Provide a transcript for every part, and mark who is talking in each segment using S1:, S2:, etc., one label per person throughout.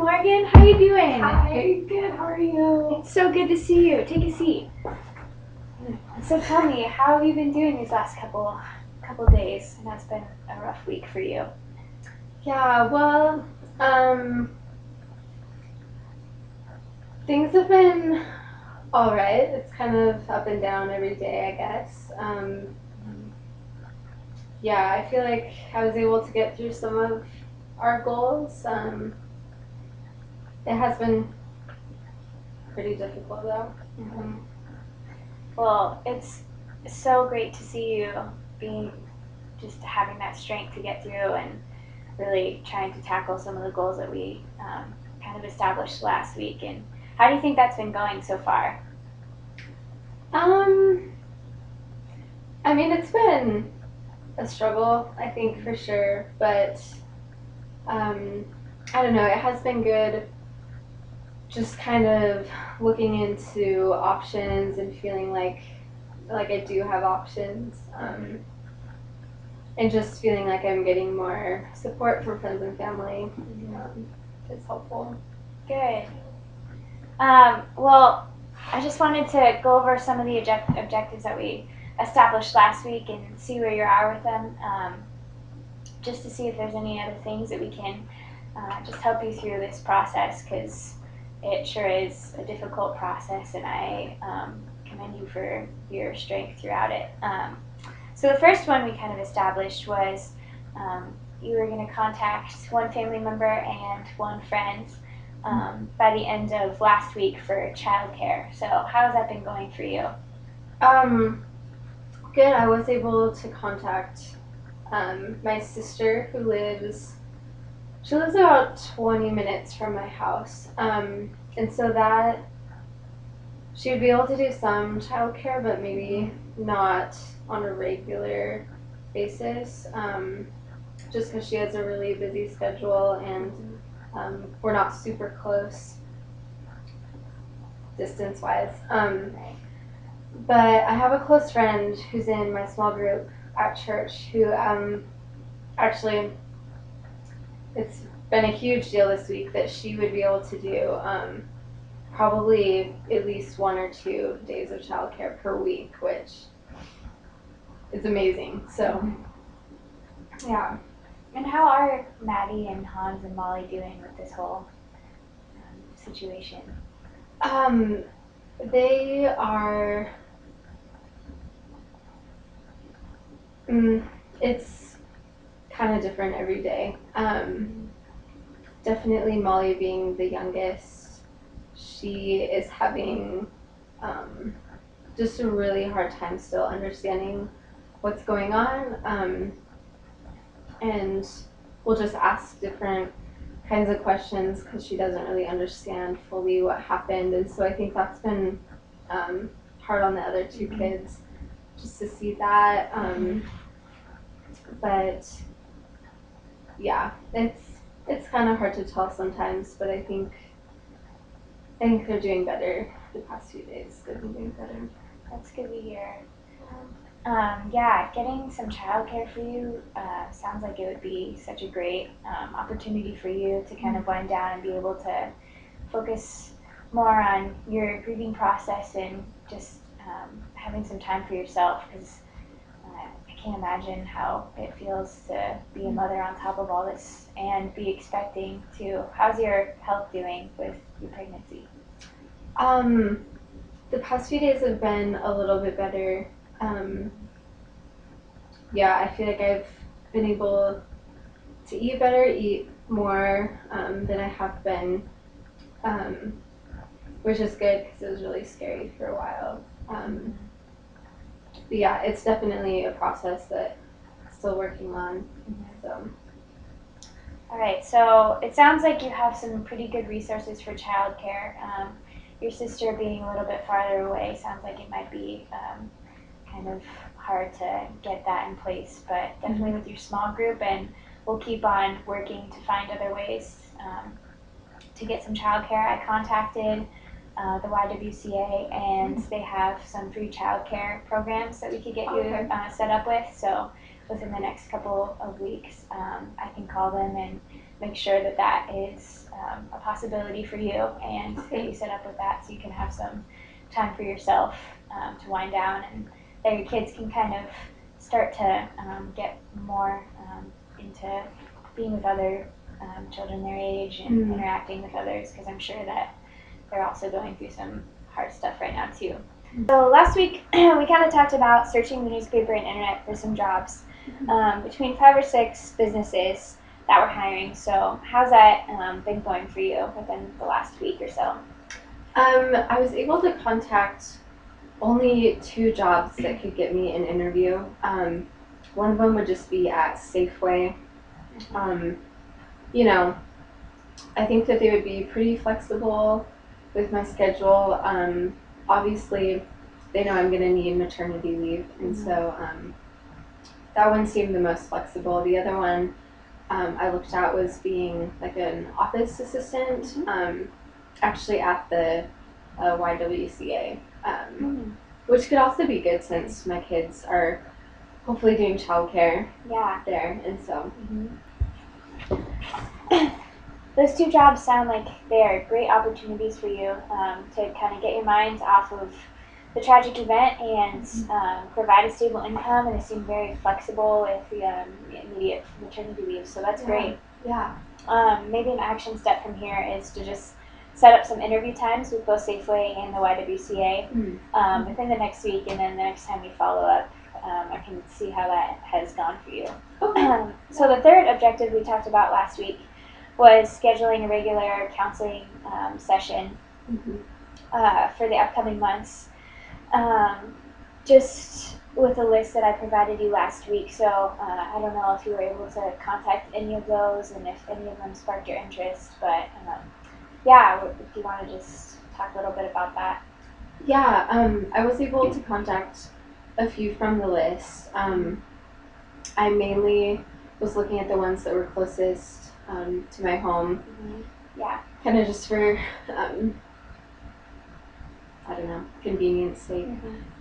S1: Morgan. How you doing?
S2: Hi, good. How are you?
S1: It's so good to see you. Take a seat. So tell me, how have you been doing these last couple days? And that's been a rough week for you.
S2: Yeah, well, things have been all right. It's kind of up and down every day, I guess. Yeah, I feel like I was able to get through some of our goals. It has been pretty difficult, though.
S1: Mm-hmm. Well, it's so great to see you being just having that strength to get through and really trying to tackle some of the goals that we kind of established last week. And how do you think that's been going so far?
S2: I mean, it's been a struggle, I think, for sure, but I don't know, it has been good just kind of looking into options and feeling like I do have options, and just feeling like I'm getting more support from friends and family. It's helpful.
S1: Good. Well, I just wanted to go over some of the objectives that we established last week and see where you are with them, just to see if there's any other things that we can just help you through this process, because it sure is a difficult process, and I commend you for your strength throughout it. So the first one we kind of established was you were going to contact one family member and one friend by the end of last week for childcare. So how has that been going for you?
S2: Good. I was able to contact my sister who lives about 20 minutes from my house. And so that she would be able to do some childcare, but maybe not on a regular basis, just because she has a really busy schedule and we're not super close distance-wise. But I have a close friend who's in my small group at church who actually, it's been a huge deal this week that she would be able to do probably at least 1 or 2 days of childcare per week, which is amazing. So, yeah.
S1: And how are Maddie and Hans and Molly doing with this whole situation?
S2: They are. It's kind of different every day. Definitely Molly being the youngest, she is having just a really hard time still understanding what's going on, and we'll just ask different kinds of questions because she doesn't really understand fully what happened, and so I think that's been hard on the other 2 kids just to see that, but yeah, it's kind of hard to tell sometimes, but I think they're doing better the past few days. They've been doing better.
S1: That's good to hear. Yeah, getting some childcare for you sounds like it would be such a great opportunity for you to kind of wind down and be able to focus more on your grieving process and just having some time for yourself, because I can't imagine how it feels to be a mother on top of all this and be expecting to. How's your health doing with your pregnancy?
S2: The past few days have been a little bit better. Yeah, I feel like I've been able to eat better, eat more than I have been, which is good because it was really scary for a while. But yeah, it's definitely a process that I'm still working on. So.
S1: All right, so it sounds like you have some pretty good resources for childcare. Your sister being a little bit farther away sounds like it might be kind of hard to get that in place, but definitely with your small group, and we'll keep on working to find other ways to get some childcare. I contacted the YWCA, and they have some free childcare programs that we could get you set up with. So within the next couple of weeks, I can call them and make sure that that is a possibility for you, and get you set up with that so you can have some time for yourself to wind down, and then your kids can kind of start to get more into being with other children their age and interacting with others, because I'm sure that they're also going through some hard stuff right now too. So last week we kind of talked about searching the newspaper and internet for some jobs, between 5 or 6 businesses that were hiring. So how's that been going for you within the last week or so?
S2: I was able to contact only 2 jobs that could get me an interview. One of them would just be at Safeway. You know, I think that they would be pretty flexible with my schedule. Obviously, they know I'm going to need maternity leave, and so that one seemed the most flexible. The other one I looked at was being like an office assistant, actually at the YWCA, which could also be good since my kids are hopefully doing childcare there, and so.
S1: Those 2 jobs sound like they are great opportunities for you to kind of get your mind off of the tragic event and provide a stable income, and they seem very flexible with the immediate maternity leave, so that's great.
S2: Yeah.
S1: Maybe an action step from here is to just set up some interview times with both Safeway and the YWCA within the next week, and then the next time you follow up, I can see how that has gone for you. So the third objective we talked about last week was scheduling a regular counseling session for the upcoming months, just with a list that I provided you last week. So I don't know if you were able to contact any of those and if any of them sparked your interest, but if you want to just talk a little bit about that.
S2: Yeah, I was able to contact a few from the list. I mainly was looking at the ones that were closest to my home. Kind of just for, I don't know, convenience sake.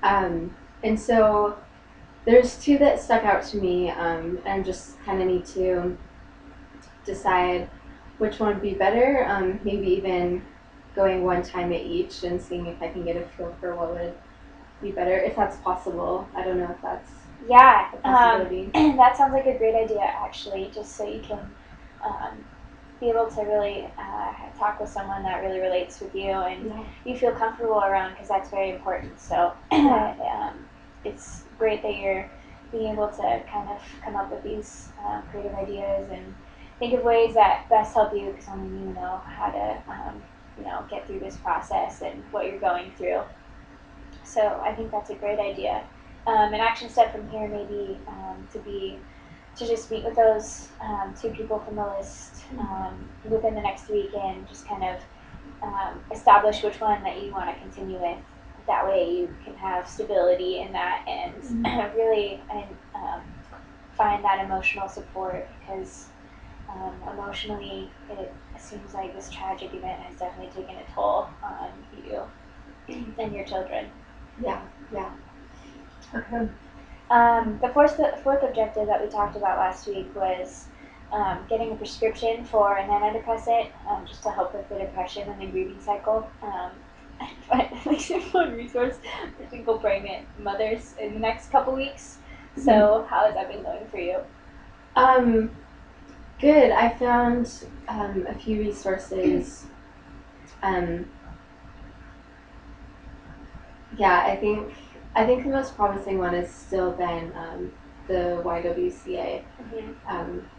S2: And so there's 2 that stuck out to me, and just kind of need to decide which one would be better, maybe even going one time at each and seeing if I can get a feel for what would be better, if that's possible. I don't know if that's a possibility.
S1: That sounds like a great idea, actually, just so you can be able to really talk with someone that really relates with you and you feel comfortable around, because that's very important. So it's great that you're being able to kind of come up with these creative ideas and think of ways that best help you, because only you know how to get through this process and what you're going through. So I think that's a great idea. An action step from here may be to just meet with those 2 people from the list within the next week and just kind of establish which one that you want to continue with. That way you can have stability in that and really find that emotional support, because emotionally it seems like this tragic event has definitely taken a toll on you and your children.
S2: Yeah. Okay.
S1: The fourth objective that we talked about last week was getting a prescription for an antidepressant, just to help with the depression and the grieving cycle. It's a fun resource for single pregnant mothers in the next couple weeks. So how has that been going for you?
S2: Good. I found a few resources. I think the most promising one has still been the YWCA.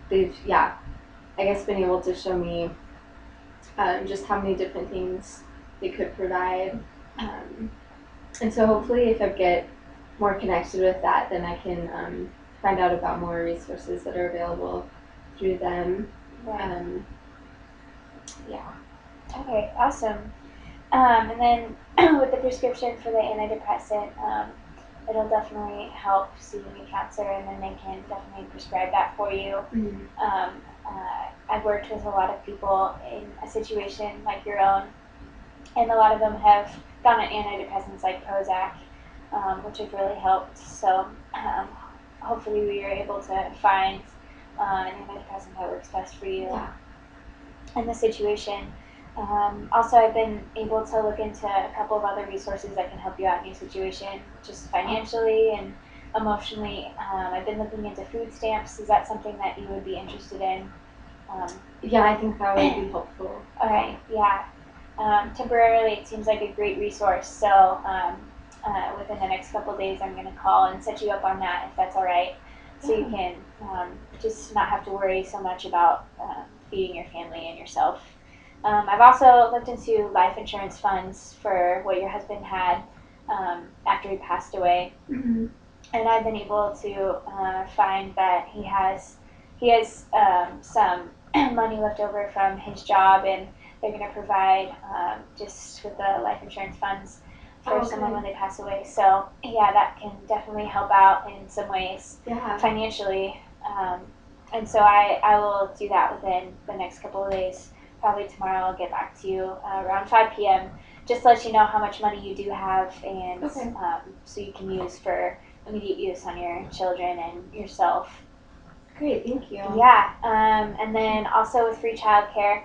S2: They've I guess been able to show me just how many different things they could provide, and so hopefully if I get more connected with that, then I can find out about more resources that are available through them.
S1: Okay, awesome. And then with the prescription for the antidepressant, it'll definitely help seeing a counselor, and then they can definitely prescribe that for you. I've worked with a lot of people in a situation like your own, and a lot of them have gone on antidepressants like Prozac, which have really helped. So hopefully we are able to find an antidepressant that works best for you. and the situation. Also, I've been able to look into a couple of other resources that can help you out in your situation, just financially and emotionally. I've been looking into food stamps. Is that something that you would be interested in?
S2: Yeah, I think that would be helpful.
S1: All right, yeah. Temporarily, it seems like a great resource. So within the next couple of days, I'm going to call and set you up on that if that's all right. So you can just not have to worry so much about feeding your family and yourself. I've also looked into life insurance funds for what your husband had after he passed away, and I've been able to find that he has some money left over from his job, and they're going to provide just with the life insurance funds for someone when they pass away. So yeah, that can definitely help out in some ways financially. And so I will do that within the next couple of days. Probably tomorrow I'll get back to you around 5 p.m. just to let you know how much money you do have, and so you can use for immediate use on your children and yourself.
S2: Great, thank you.
S1: Yeah, and then also with free childcare,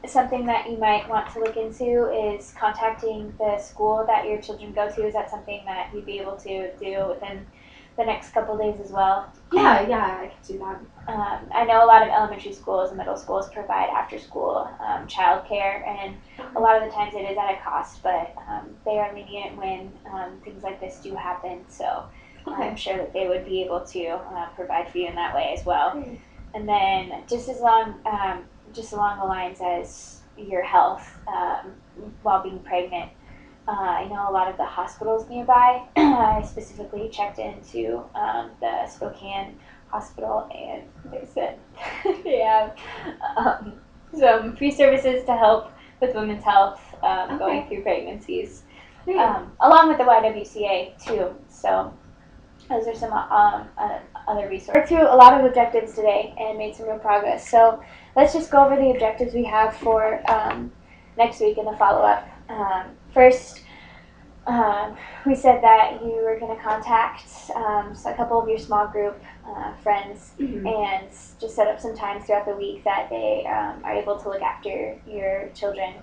S1: something that you might want to look into is contacting the school that your children go to. Is that something that you'd be able to do within the next couple of days as well?
S2: Yeah, I could do that.
S1: I know a lot of elementary schools and middle schools provide after-school childcare, and a lot of the times it is at a cost, but they are lenient when things like this do happen. So I'm sure that they would be able to provide for you in that way as well. And then just along the lines as your health while being pregnant. I know a lot of the hospitals nearby. I specifically checked into the Spokane hospital, and they said they have some free services to help with women's health going through pregnancies, along with the YWCA too. So those are some other resources. Worked through a lot of objectives today and made some real progress. So let's just go over the objectives we have for next week in the follow-up. First, we said that you were going to contact a couple of your small group friends and just set up some times throughout the week that they are able to look after your children.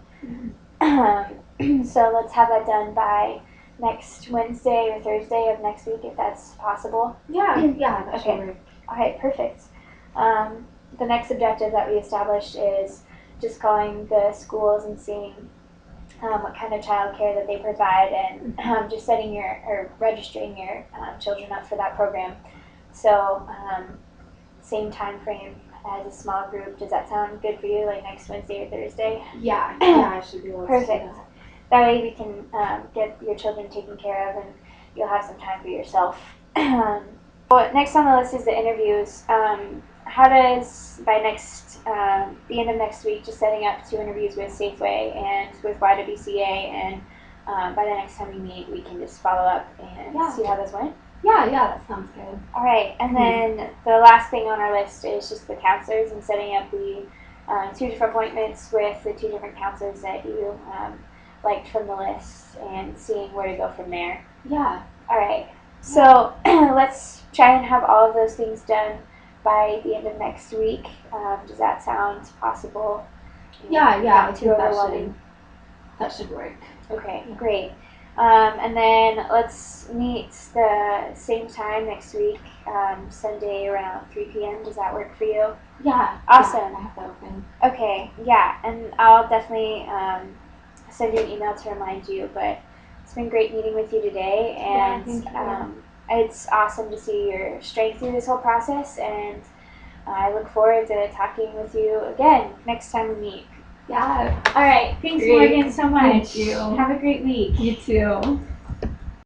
S1: So let's have that done by next Wednesday or Thursday of next week, if that's possible.
S2: Yeah, that should work.
S1: All right, perfect. The next objective that we established is just calling the schools and seeing what kind of childcare that they provide, and just registering your children up for that program. So same time frame as a small group. Does that sound good for you, like next Wednesday or Thursday?
S2: Yeah, I should be able to
S1: Perfect.
S2: do that.
S1: That way we can get your children taken care of, and you'll have some time for yourself. Next on the list is the interviews. How does the end of next week, just setting up 2 interviews with Safeway and with YWCA, and by the next time we meet, we can just follow up and see how those went?
S2: Yeah, that sounds good.
S1: All right, and then the last thing on our list is just the counselors and setting up the 2 different appointments with the 2 different counselors that you liked from the list, and seeing where to go from there.
S2: Yeah.
S1: All right, so let's try and have all of those things done by the end of next week. Does that sound possible?
S2: Yeah,
S1: not too overwhelming.
S2: That should work.
S1: Okay, great. And then let's meet the same time next week, Sunday around 3 p.m. Does that work for you?
S2: Yeah.
S1: Awesome.
S2: I have that open.
S1: Okay, yeah, and I'll definitely send you an email to remind you, but it's been great meeting with you today, and
S2: thank you.
S1: It's awesome to see your strength through this whole process, and I look forward to talking with you again next time we meet.
S2: Yeah.
S1: All right, thanks
S2: Great.
S1: Morgan so much.
S2: Thank you.
S1: Have a great week.
S2: You too.